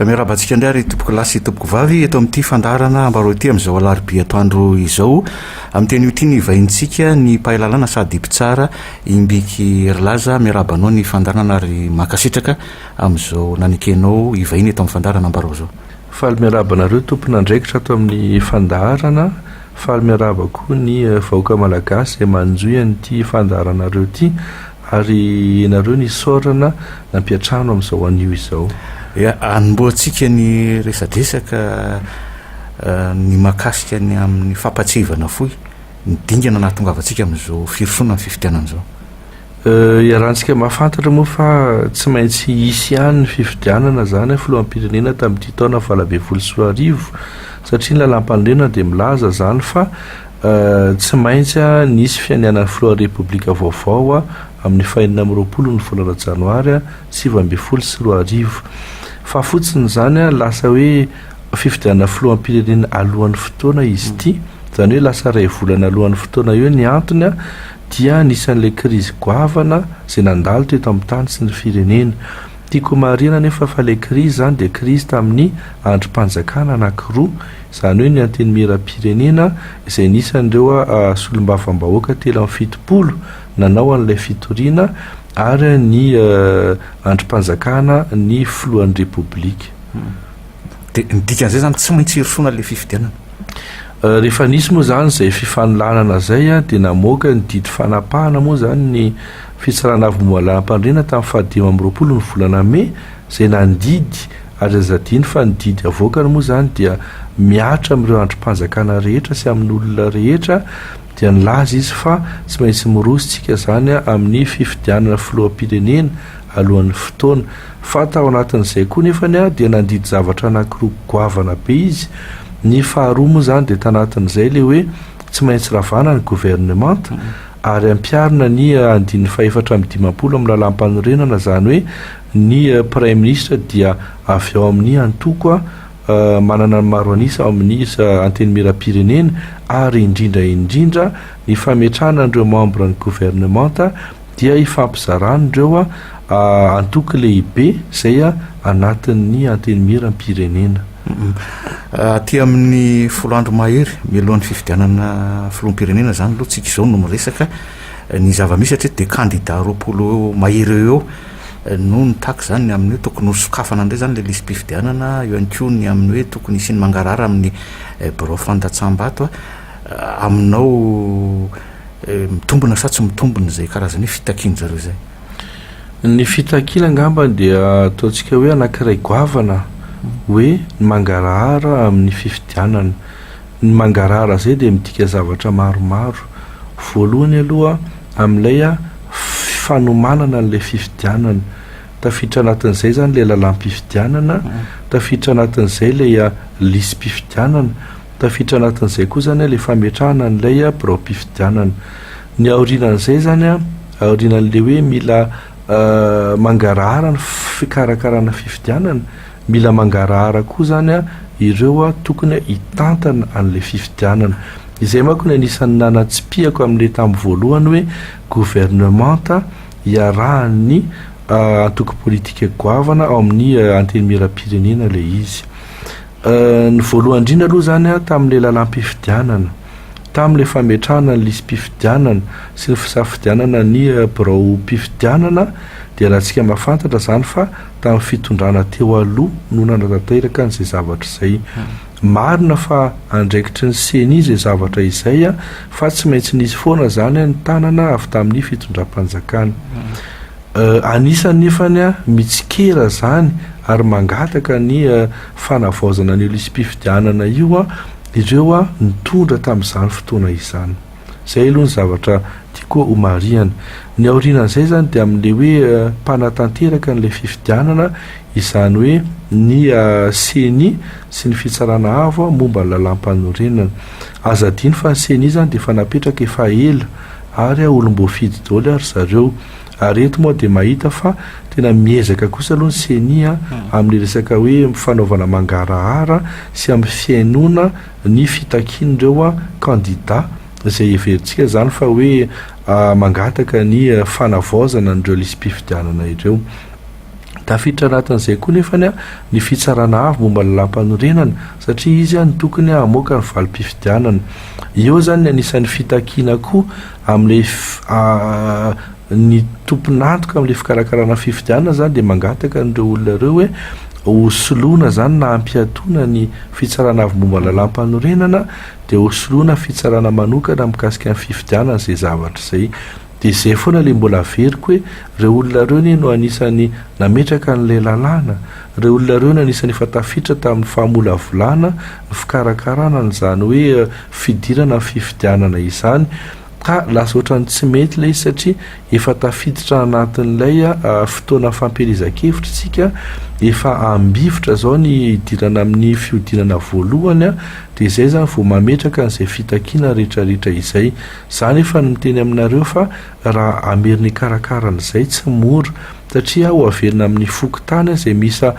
Miarabantsika indray ary tompoko lasy tompoko vavy eto amin'ity fandarana Ambarao ity amin'izao alarobia atoandro izao amin'ny teny ity ny vahintsika ny pahalalana sady mpitsara IMBIKI HERILAZA miarabanao ny fandarana ary makasitraka amin'izao nanikenao ivahiny eto amin'ny fandarana Ambarao zao. Faly miarabanareo tompona andraikitra ato amin'ny fandarana, faly miaraba koa ny vahoaka malagasy izay manjoy an'ity fandaranareo ity ary nareo ny saorana nampiatrano amin'izao anio izao. Anomboantsika ny resadresaka ny makasika ny amin'ny fampatsivana foy ny dingana nahatongavantsika amin'izao firosona amin'ny fifidianana zao. Iarahantsika mahafantatra moa fa tsy maintsy hisy ihany ny fifidianana zany filoham-pirenena tamin'ity taona 2024 satria ny lalam-panorena dia milaza zany fa tsy maintsy nisy fianianan'ny filoha repoblika vaovao amin'ny 2020 ny volana janoary 2024 fa fotsiny zany lasa hoe fifidianana filoham-pirenena alohan'ny fotoana izy ity, zany hoe lasa ray volana alohan'ny fotoana io ny antony dia nisan'ilay krizy goavana izay nandalo teto amin'ny tany sy ny firenena. Tiako marina nefa fa ilay krizy zany dia krizy tamin'ny androm-panjakana anankiroa, izany hoe ny antenimiera-pirenena izay nisan'ireo solombavam-bahoaka 770 nanao an'ilay fitoriana ary ny androm-panjakana ny filohan'ny repoblika. Dia ny dikan'izay zany tsy maintsy hirosona ilay fifidianana. Rehefa nisy moa zany izay fifanolanana zay dia namoaka ny didy fanapahana moa zany ny fitsarana avy moalam-pandrena tamin'ny 2020 ny volana May izay nandidy ary azadiny fa ny didy avoakany moa zany dia miatra amin'ireo androm-panjakana rehetra sy amin'ny olona rehetra dia nilaza izy fa tsy maintsy mirositsika zany amin'ny fifidianana filoham-pirenena alohan'ny fotoana. Fa tao anatin'izay koa nefany dia nandidy zavatra anankiroa goavana be izy. Ny faharoa moa zany dia tanatin'izay le hoe tsy maintsy ravana ny gouvernemanta ary ampiarina ny andin'ny 450 amin'ny lalam-panorenana, zany hoe ny prime ministre dia avy ao amin'ny antoko manana ny maro anisa amin'ny antenimiera-pirenena ary indrindra ny fametrahana ireo membre ny gouvernemanta dia ifampizarana ireo antoko lehibe izay anatin'ny antenimiera-pirenena. Aty amin'ny folo andro mahery mialohan'ny fifidianana filoham-pirenena zany aloha tsika izao no miresaka ny zava-misy hatreto dia kandida 20 mahery eo no nitaky zany amin'ny hoe tokony ho sokafana indray zany le lisy mpifidianana eo ihany koa ny amin'ny hoe tokony hisy ny mangarara amin'ny birao fandatsam-bato aminao mitombona sa tsy mitombona zay karazany fitakiana zareo zay. Ny fitakiana angamba dia ataontsika hoe anankiray goavana hoe ny mangarahara amin'ny fifidianana. Ny mangarahara zay dia midika zavatra maromaro. Voalohany aloha amin'ilay fanomanana an'ilay fifidianana, tafiditra anatin'izay zany ilay lalam-pifidianana, tafiditra anatin'izay ilay lisy-pifidianana, tafiditra anatin'izay koa zany ilay fametrahana an'ilay birao-pifidianana. Ny aorinan'izay zany aorinan'ilay hoe mila mangarahara ny fikarakarana fifidianana, mila mangarahara koa zany ireo tokony hitantana an'ilay fifidianana. Izay manko ny anisan'ny nanatsipiako amin'ilay tamin'ny voalohany hoe gouvernemanta iarahan'ny antoko politika goavana ao amin'ny antenimiera-pirenena ilay izy. Ny voalohany indrindra aloha zany tamin'ilay lalam-pifidianana, tamin'ilay fametrahana ny lisy-pifidianana sy ny fisafidianana ny birao-pifidianana dia rahantsika mahafantatra zany fa tamin'ny fitondrana teo aloha no nanatanteraka an'izay zavatra izay. Marina fa andraikitry ny seni izay zavatra izay fa tsy maintsy nisy foana zany ny tanana avy tamin'ny fitondram-panjakana. Anisany nefany mitsikera zany ary mangataka ny fanavaozana ny lisy-pifidianana io ireo nitondra tamin'izany fotoana izany. Zay aloha ny zavatra tiako homariana. Ny aorinan'izay zany dia amin'ilay hoe mpanatanteraka n'ilay fifidianana, izany hoe ny seni sy ny fitsarana avo momba ny lalam-panorenana. Azadiny fa ny seni zany dia efa napetraka efa ela ary olom-boafidy daholo ary zareo. Ary eto moa dia mahita fa tena miezaka kosa aloha ny seni amin'ny resaka hoe fanaovana mangarahara sy amin'ny fiainoana ny fitakian'ireo kandida izay everitsika zany fa hoe mangataka ny fanavaozana n'ireo lisy-pifidianana ireo. tafiditra anatin'izay koa nefany a ny fitsarana avy momba lalam-panorenana satria izy a ny tokony hamoaka ny valim-pifidianana. Eo zany anisan'ny fitakiana koa amin'ilay ny tompon'antoka amin'ilay fikarakarana fifidianana zany dia mangataka n'ireo olona ireo hoe hosoloana zany na ampiatoana ny fitsarana avy momba lalam-panorenana dia hosoloana fitsarana manokana mikasika ny fifidianana izay zavatra izay. Dia izay foana ilay mbola veriko hoe ireo olona ireo ny no anisany nametraka n'ilay lalàna, ireo olona ireo no anisany efa tafiditra tamin'ny famolavolana ny fikarakarana n'izany hoe fidirana ny fifidianana izany, ka lasa ohatrany tsy mety ilay izy satria efa tafiditra anatin'ilay fotoana fampielezan-kevitra isika, efa ambivotra zao ny idirana amin'ny fiodinana voalohany a, dia izay zany vao mametraka n'izay fitakiana rehetrarehetra izay. Zany efa miteny aminareo fa raha ameriny karakarana izay tsy mora satria ho averina amin'ny fokotany izay misa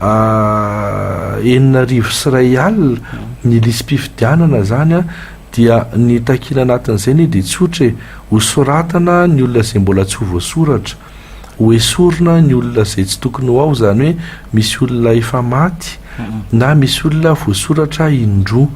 9,3 ny lisym-pifidianana zany a, dia ny takiana anatin'izay ny dia tsotra hosoratana ny olona izay mbola tsy ho voasoratra, hoesorina ny olona izay tsy tokony ho ao, zany hoe misy olona efa maty na misy olona voasoratra indroa.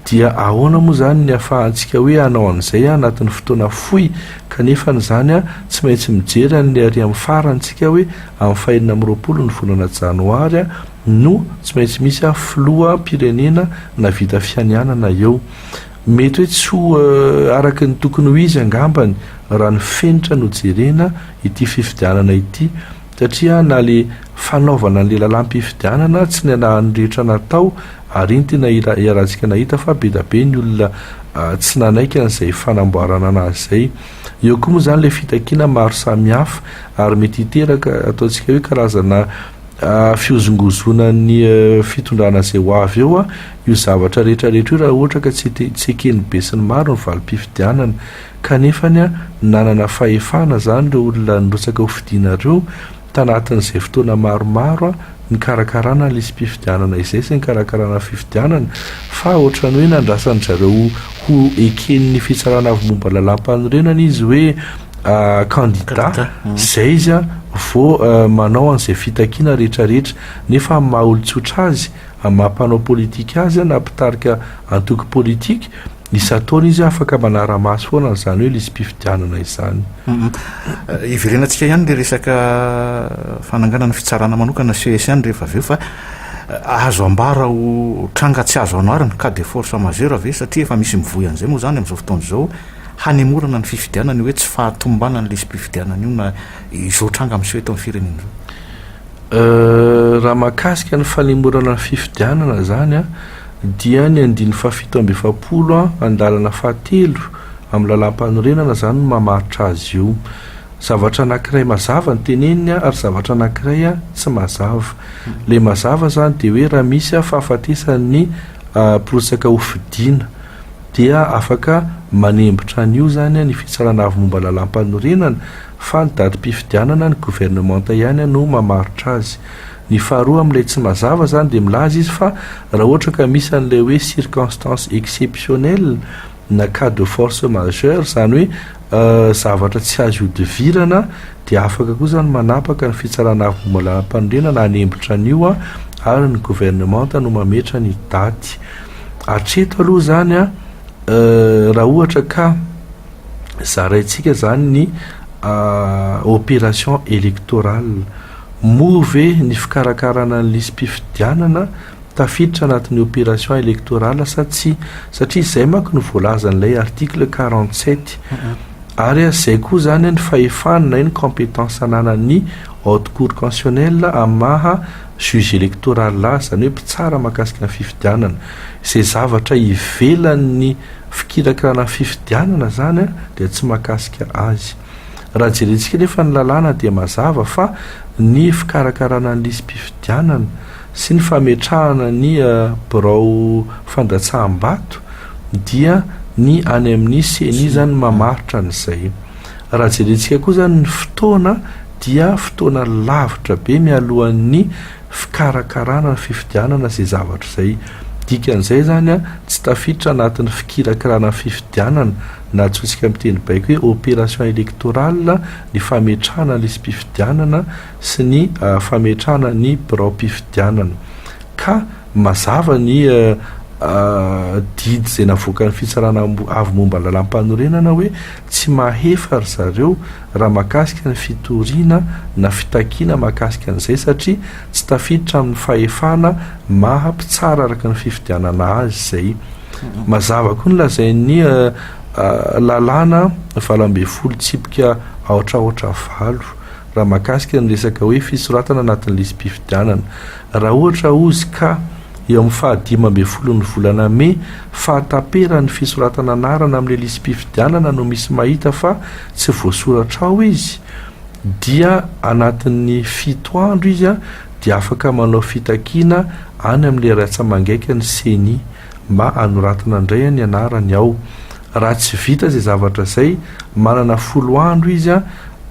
Dia ahoana moa zany ny ahafahantsika hoe hanao an'izay anatin'ny fotoana fohy, kanefa n'izany a tsy maintsy mijery an'ilay ary amin'ny farantsika hoe amin'ny 2020 ny volana janoary a no tsy maintsy misy filoha pirenena na vita fianianana eo. Mety hoe tsy ho araka ny tokony ho izy angambany raha ny fenitra no jerena ity fifidianana ity, satria na le fanaovana n'ilay lalam-pifidianana tsy ny anahany rehetra natao, ary iny tena iarahantsika nahita fa be da be ny olona tsy nanaika n'izay fanamboarana anazy izay. Eo koa moa zany ilay fitakiana maro samihafa ary mety hiteraka ataontsika hoe karazana fiozongozona ny fitondrana izay ho avy eo a, io zavatra rehetrarehetra io raha ohatra ka tsy ekeny be sy ny maro ny valim-pifidianana, kanefany a nanana fahefana zany ireo olona nirotsaka ho fidianareo tanatin'izay fotoana maromaro a ny karakarana lisym-pifidianana izay sy ny karakarana fifidianana, fa ohatrany hoe nandrasany zareo ho eken'ny fitsarana avy momba lalam-panorenana izy hoe kandida, izay izy a vao manao an'izay fitakiana rehetrarehetra, nefa maha-olotsotra azy, mampanao politika azy na mpitarika antoky politika, isy ataony izy afaka manara-maso foana n'izany hoe lisym-pifidianana izany. Iverenantsika ihany le resaka fananganana fitsarana manokana CES ihany rehefa avy eo, fa azo ambara ho tranga tsy azo anoarina cas de force majeure ave, satria efa misy mivoy an'izay moa zany amin'izao fotoana izao hanemorana ny fifidianana hoe tsy fahatombana ny lisym-pifidianana io na izao tranga amin'izao eto amin'ny firenena izao. Raha mahakasika ny fanemorana ny fifidianana zany a, dia ny 720 andalana 7 amin'ny lalam-panorenana zany no mamaritra azy io. Zavatra anankiray mazava ny teneniny ary zavatra anankiray tsy mazava. Le mazava zany dia hoe raha misy fahafatesan'ny prosaka ho fidiana dia afaka manembotra an'io zany ny fitsarana avy momba lalam-panorenana, fa ny datim-pifidianana ny gouvernemanta ihany no mamaritra azy. Ny faharoa amin'ilay tsy mazava zany dia milaza izy fa raha ohatra ka misy an'ilay hoe circonstance exceptionnelle na cas de force majeure, zany hoe zavatra tsy azo odivirana, dia afaka koa zany manapaka ny fitsarana avy momba lalam-panorenana hanembotra an'io ary ny gouvernemanta no mametra ny daty. Hatreto aloha zany raha ohatra ka zaraintsika zany ny opération électorale, move ny fikarakarana ny lisym-pifidianana tafiditra anatin'ny opération électorale satria izay manko no voalazan'ilay article 47 ary izay koa zany ny fahefana ny compétence ananan'ny haute cour constitutionnelle amaha juge électoral zany hoe mpitsara mahakasika ny fifidianana. Izay zavatra ivelan'ny fikirakarana fifidianana zany dia tsy mahakasika azy. Raha jerentsika nefa ny lalàna dia mazava fa ny fikarakarana ny lisym-pifidianana sy ny fametrahana ny birao fandatsaham-bato dia ny any amin'ny CENI zany mamaritra an'izay. Raha jerentsika koa zany ny fotoana dia fotoana lavitra be mialohan'ny fikarakarana ny fifidianana izay zavatra izay. Dikan'izay zany tsy tafiditra anatin'ny fikirakarana fifidianana na tsotsika miteny baiko hoe opération électorale ny fametrahana lisy mpifidianana sy ny fametrahana ny birao-mpifidianana ka mazava ny didy zay navoaka ny fitsarana avy momba ny lalam-panorenana hoe tsy mahefa ry zareo raha mahakasika ny fitoriana na fitakiana mahakasika an'izay satria tsy tafiditra amin'ny fahefana mahampitsara araka ny fifidianana azy zay mazava koa ny lazain'ny lalàna valambe folo tsipika aotraotra valo raha mahakasika ny resaka hoe fisoratana anatin'ny lisy mpifidianana raha ohatra ozy ka eo amin'ny fahadimambe folo ny volana me fahataperany fisoratana anarana amin'le lisy mpifidianana no misy mahita fa tsy voasoratra ao izy dia anatin'ny 7 andro izy dia afaka manao fitakiana any amin'le ratsamangaika ny seni mba anoratana indray ny anarany ao raha tsy vita zay zavatra zay manana 10 andro izy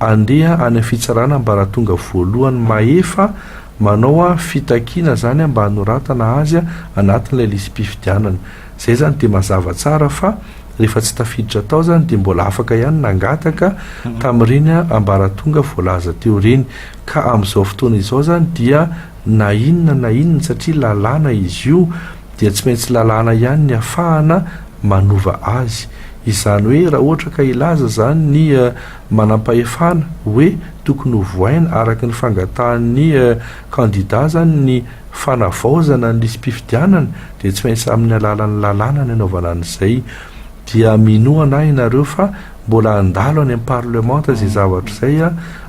andeha any amin'ny fitsarana mba raha tonga voalohany mahefa manao fitakiana zany mba hanoratana azy anatin'ilay lisy mpifidianana zay zany dia mazava tsara fa rehefa tsy tafiditra tao zany dia mbola afaka ihany nangataka tamin'ireny ambaratonga voalaza teo reny ka amin'izao fotoana izao zany dia na inona satria lalàna izy io dia tsy maintsy lalàna ihany ny ahafahana manova azy izany hoe raha ohatra ka ilaza zany ny manam-pahefana hoe tokony hovoaina araka ny fangatahan'ny kandida zany ny fanavaozana ny lisy mpifidianana dia tsy maintsy amin'ny alalan'ny lalàna ny anaovana an'izay dia minoana ianareo fa mbola andalo any amin'ny parlemanta zay zavatra zay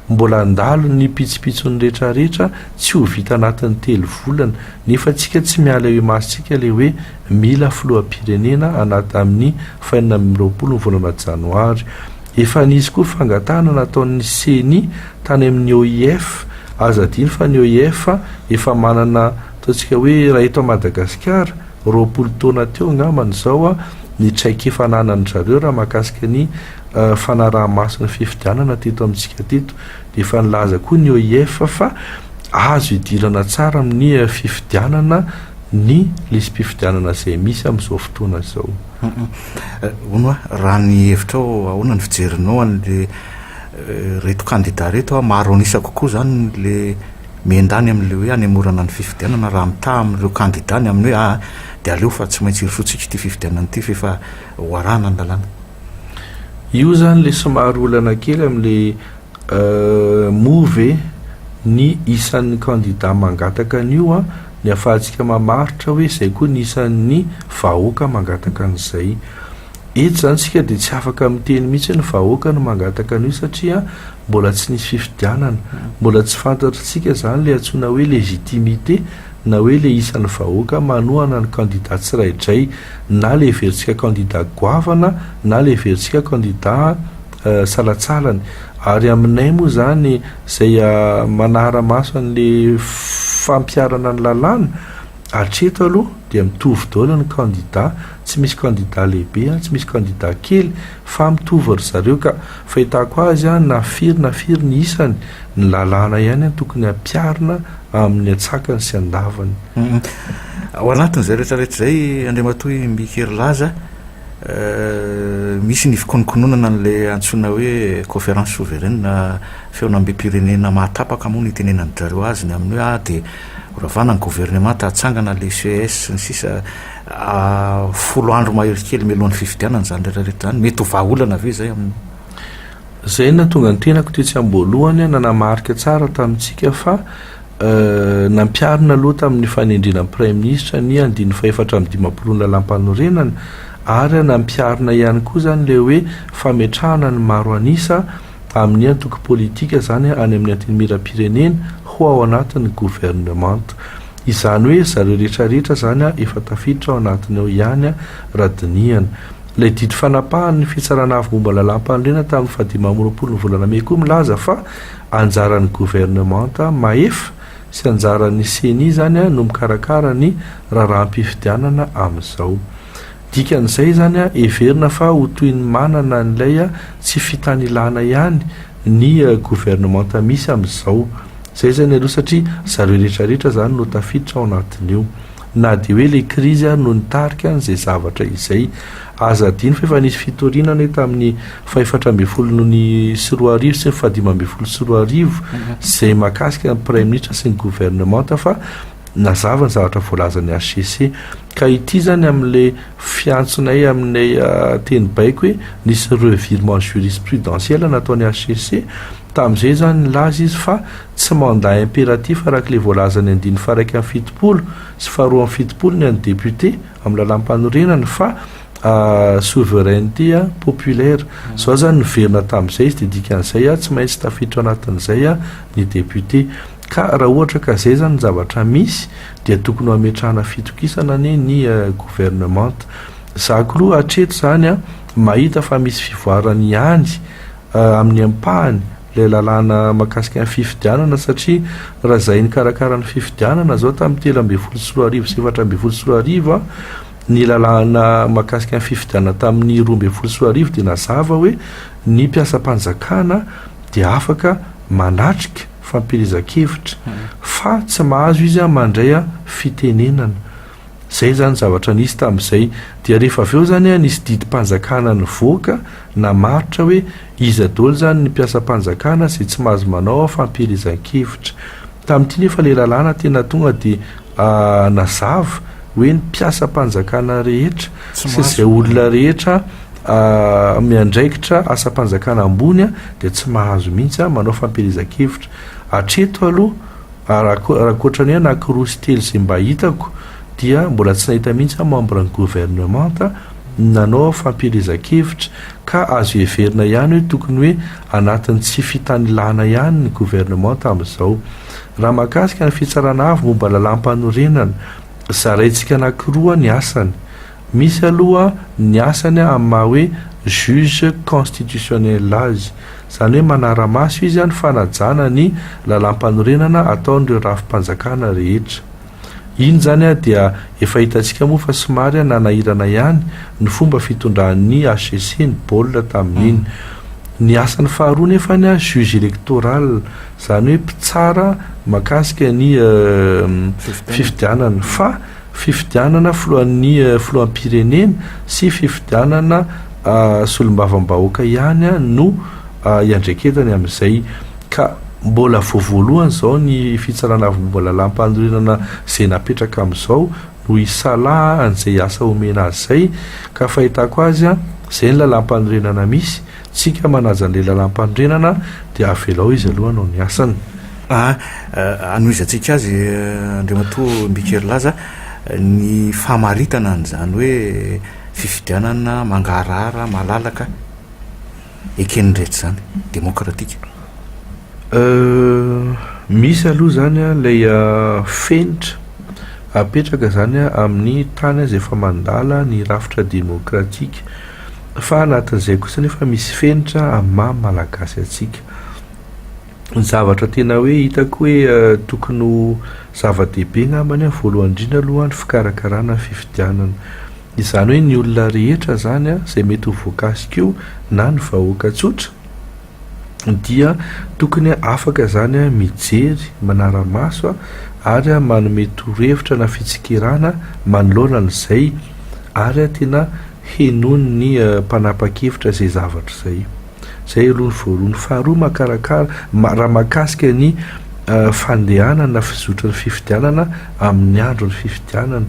mbola andalo ny pitsopitsony rehetrarehetra tsy ho vita anatin'ny 3 volana nefa tsika tsy miala hoe masitsika le hoe mila filoham-pirenena anaty amin'ny 2020 ny volana janoary efa nisy koa fangatahana nataon'ny seni tany amin'ny OIF azadiny fa ny OIF efa manana ataontsika hoe raha eto Madagasikara 20 taona teo angambany zao ny traikefananany zareo raha mahakasika ny fanaraha-masony fifidianana teto amintsika teto dia efa nilaza koa ny OIF fa azo idirana tsara amin'ny fifidianana ny lisy mpifidianana zay misy amin'izao fotoana zao ono raha ny hevitrao ahoana ny fijerinao an'le reto kandida reto maro anisa kokoa zany le mendany amin'le hoe any amorana ny fifidianana raha mitaha amin'ireo kandidany amin'ny hoe dia aleo fa tsy maintsy irosotsika ity fifidianana ity fa efa hoarana ny lalàna io zany le somary olana kely amin'le move ny isan'ny kandida mangataka an'io ny ahafahantsika mamaritra hoe zay koa ny isan'ny vahoaka mangataka an'izay eto zany sika dia tsy afaka miteny mihitsy ny vahoaka no mangataka an'io satria mbola tsy nisy fifidianana mbola tsy fantatritsika zany le antsoina hoe légitimité na hoe le isan'ny vahoaka manohana ny kandida tsiraidray na le heverintsika kandida goavana na le heverintsika kandida salatsalany ary aminay moa zany zay manara-maso an'le fampiarana ny lalàna hatreto aloha dia mitovy daholo ny kandida tsy misy kandida lehibe tsy misy kandida kely fa mitovy ry zareo ka fahitako azy nafiry ny isany ny lalàna ihany tokony hampiarina amin'ny atsakany sy andavany ao anatin'izay rehetrarehetra zay andriamatoa IMBIKI HERILAZA misy ny fikononkononana n'le antsoina hoe conférence souveraine feonam-be-pirenena mahatapaka moa ny tenenany zareo azy ny amin'ny hoe dia ravana ny gouvernement tahatsangana le CES ny sisa 10 andro mahery kely melohan'ny fifidianana zany rehetrarehetra zany mety ho vahaolana ve zay amin'ny zay na tonga ny tenako tetsy amboalohany nanamarika tsara tamintsika fa nampiarina aloha tamin'ny fanendrena prime ministre ny 450 lalam-panorenana ary nampiarina ihany koa zany le hoe fametrahana ny maro anisa amin'ny antoko politika zany any amin'ny antenimieram-pirenena ho ao anatin'ny gouvernement izany hoe zareo rehetrarehetra zany efa tafiditra ao anatiny ao ihany radiniana lay didy fanapahan'ny fitsarana avy momba lalam-panorenana tamin'ny 2020 ny volana me koa milaza fa anjaran'ny gouvernement mahefa sy anjaran'ny seni zany no mikarakara ny raharam-pifidianana amin'izao dikan'izay zany everina fa ho toy ny manana n'ilay tsy fitanilana ihany ny gouvernement misy amin'izao zay zany aloha satria zareo rehetrarehetra zany no tafiditra ao anatin'io na dia hoe le krizy a no nitarika n'izay zavatra izay aza diny fa efa nisy fitorinana tamin'ny faefatra-ambin'ny no ny sy roa arivo sy ny fahadimy-ambin'ny sy roa arivo izay mahakasika ny premier ministre sy ny gouvernementa fa nazava ny zavatra voalazany HCC ka ity zany amin'le fiantsonay aminay teny baiko hoe nisy revirement jurisprudentiel nataony HCC tamin'izay zany laza izy fa tsy mandat impératif araka le voalazany andiny faraiky amin'ny fitopolo sy faharoa amin'ny fitopolo ny an'ny député amin'ny lalam-panorenana fa souveraineté populaire zao zany niverina tamin'izay izy dia dikan'izay tsy maintsy tafiditra anatin'izay ny député ka raha ohatra ka zay zany zavatra misy dia tokony hametrahana fitokisana ny gouvernementa zako aloha hatreto zany mahita fa misy fivoarany ihany amin'ny ampahany le lalàna mahakasika ny fifidianana satria raha zay ny karakara ny fifidianana zao tamin'ny 3 sy 4 sy 4 sy 4 ny lalàna mahakasika ny fifidianana tamin'ny 2 sy 4 dia nazava hoe ny mpiasam-panjakana dia afaka manatrika fampirizan-kevitra fa tsy mahazo izy mandray fitenenana zay zany zavatra nisy tamin'izay dia rehefa avy eo zany nisy didim-panjakana ny voaka na maritra hoe izy adaoly zany ny mpiasam-panjakana izay tsy mahazo manao fampirizan-kevitra tamin'ity nefa le lalàna tena tonga dia nazava hoe ny mpiasam-panjakana rehetra sy izay olona rehetra miandraikitra asam-panjakana ambony dia tsy mahazo mihitsy manao fampirizan-kevitra hatreto aloha rahakoatra ny anankiroa sy telo izay mba hitako dia mbola tsy nahita mihitsy membre ny gouvernementa nanao fampirizan-kevitra ka azo heverina ihany hoe tokony hoe anatin'ny tsy fitanilana ihany ny gouvernementa amin'izao raha mahakasika ny fitsarana avy momba lalam-panorenana zaraintsika anankiroa ny asany misy aloha ny asany amin'ny maha hoe juge constitutionnel azy zany hoe manara-maso izy ny fanajana ny lalam-panorenana ataon'ireo rafi-panjakana rehetra iny zany dia efa hitantsika moa fa somary nanahirana ihany ny fomba fitondran'ny HCC ny baolina tamin'iny ny asany faharoa nefa ny juge électoral zany hoe mpitsara mahakasika ny fifidianana fa fifidianana filohan'ny filohanam-pirenena sy fifidianana solombavam-bahoaka ihany no iandraiketany amin'izay ka mbola voavoalohany zao ny fitsarana avy momba lalam-panorenana izay napetraka amin'izao no isalahy an'izay asa omena azy zay ka fahitako azy izay ny lalam-panorenana misy tsika manaja n'le lalam-panorenana dia avelao izy aloha anao ny asany anoizantsika azy andriamatoa IMBIKI HERILAZA ny famaritana an'izany hoe fifidianana mangarahara malalaka ekeny rehetra zany demokratika misy aloha zany lay fenitra apetraka zany amin'ny tany izay efa mandala ny rafitra demokratika fa anatin'izay kosa nefa misy fenitra amin'ny maha malagasy atsika ny zavatra tena hoe hitako hoe tokony zava-dehibe ngambany voalohany indrindra aloha ny fikarakarana fifidianana izany hoe ny olona rehetra zany izay mety ho voakasika io na ny vahoaka tsotra dia tokony afaka zany mijery manara-maso ary manome torohevitra na fitsikirana manoloana an'izay ary tena henony ny mpanapa-kevitra izay zavatra zay zay aloha ny voalohany faharoa makarakara raha mahakasika ny fandehanana fizotra ny fifidianana amin'ny andro ny fifidianana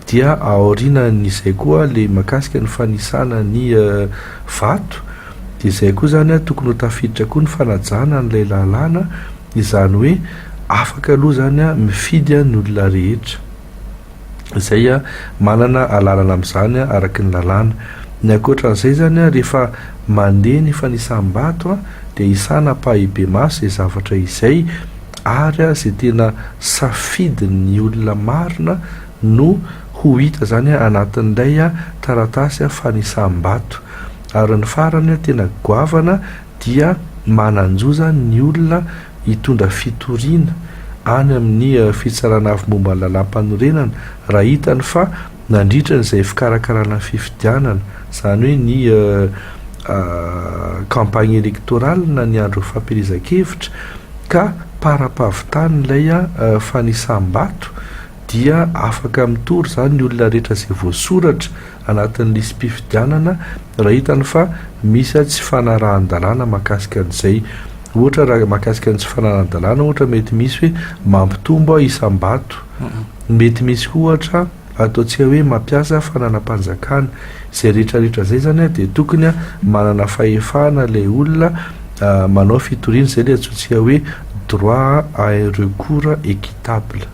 dia aorinan'izay koa le mahakasika ny fanisana ny vato dia izay koa zany tokony ho tafiditra koa ny fanajana n'ilay lalàna izany hoe afaka aloha zany mifidy ny olona rehetra izay manana alalana amin'izany araky ny lalàna ny ankoatran'izay zany rehefa mandeha ny fanisam-bato dia isana pahibe maso izay zavatra izay ary izay tena safidiny olona marina no ho hita zany anatin'ilay taratasy fanisam-bato ary ny farany tena goavana dia mananjoza ny olona hitondra fitoriana any amin'ny fitsarana avy momba ny lalam-panorenana raha hitany fa nandritra n'izay fikarakarana fifidianana zany hoe ny campagne électorale na ny andro fampirizan-kevitra ka para-pavitany ilay fanisam-bato dia afaka mitory zany ny olona rehetra izay voasoratra anatin'ny lisym-pifidianana raha hitany fa misy tsy fanarahan-dalàna mahakasika an'izay. Ohatra raha mahakasika ny tsy fanarahan-dalàna ohatra mety misy hoe mampitombo isam-bato, mety misy ohatra ataontsika hoe mampiasa fananam-panjakana. Izay rehetrarehetra zay zany a dia tokony a manana fahefana ilay olona manao fitoriana izay le atsointsika hoe droit à un recours équitable.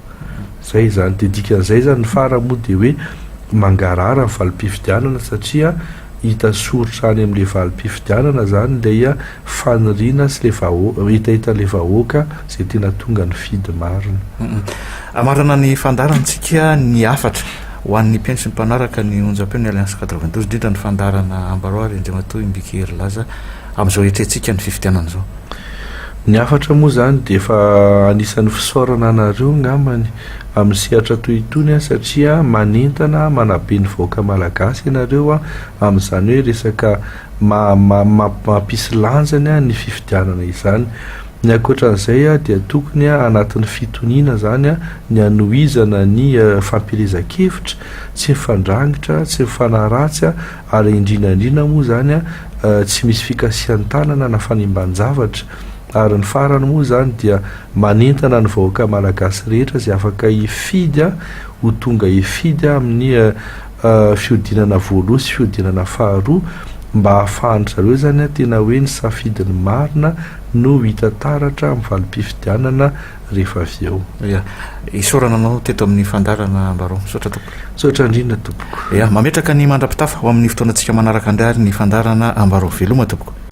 Zay zany dia dikan'izay zany ny fara moa dia hoe mangarara ny valim-pifidianana satria hita soritra any amin'ilay valim-pifidianana zany ilay faniriana sy le hitahita ilay vahoaka izay tena tonga ny fidy marina. Amarana ny fandarantsika ny afatra ho an'ny mpiaino sy ny mpanaraka ny onjam-peo ny Alliance 92 indrindra ny fandarana Ambarao ary Andriamatoa IMBIKI HERILAZA amin'izao etrentsika ny fifidianana izao. Ny afatra moa zany dia efa anisan'ny fisaorana anareo ngambany amin'ny sehatra toy itony satria manentana manabe ny vahoaka malagasy ianareo amin'izany hoe resaka mampisy lanjany ny fifidianana izany. Ny ankoatran'izay dia tokony anatin'ny fitoniana zany ny anohizana ny fampielezan-kevitra, tsy mifandrangitra, tsy mifanaratsy ary indrindrandrindra moa zany tsy misy fikasihan-tanana na fanimban-javatra. Ary ny farany moa zany dia manentana ny vahoaka malagasy rehetra izay afaka hifidy ho tonga hifidy amin'ny fiodinana voalohany sy fiodinana faharoa mba ahafahany zareo zany tena hoe ny safidiny marina no hita taratra amin'ny valim-pifidianana rehefa avy eo. Isaorana anao teto amin'ny fandarana Ambarao. Misaotra tompoko. Misaotra indrindra tompoko. Mametraka ny mandrapitafa ho amin'ny fotoanantsika manaraka indray ary ny fandarana Ambarao. Veloma tompoko.